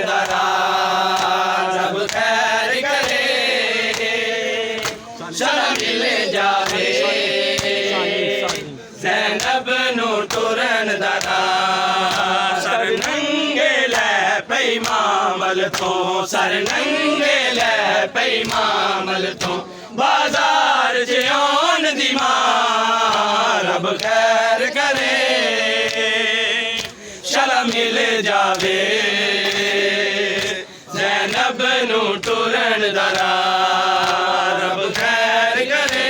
दा राह रब खैर करे शर्म मिल जावे ज़ैनब नू टुरन दा राह सर नंगे लै पई मामल तो सर नंगे लै पई मामल तो बाजार च आउण दी मां रब खैर करे शर्म मिल जावे ज़ैनब नू टुरन दा राह रब खैर करे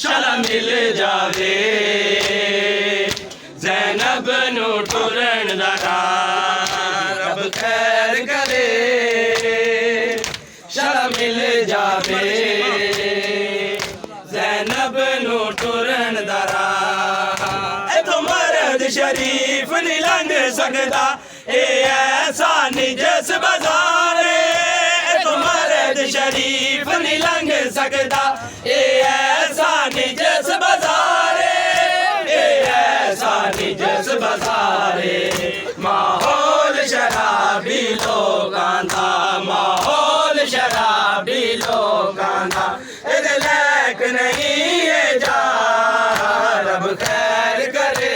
शर्म मिल जावे ज़ैनब नू टुरन दा राह रब खैर करे शर्म मिल जावे ज़ैनब नू टुरन दा राह इथों मर्द शरीफ नहीं लंघ सकदा ए ऐसा निजस बाज़ार इथों मर्द शरीफ नहीं लंघ सकदा ए ऐसा निजस बाज़ार ए ऐसा निजस बाज़ार माहौल शराबी लोगां दा माहौल शराबी लोगां दा इहदे लैक नहीं है जा रब खैर करे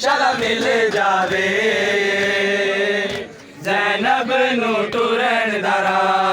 शर्म मिल जावे ज़ैनब नू टुरन दा राह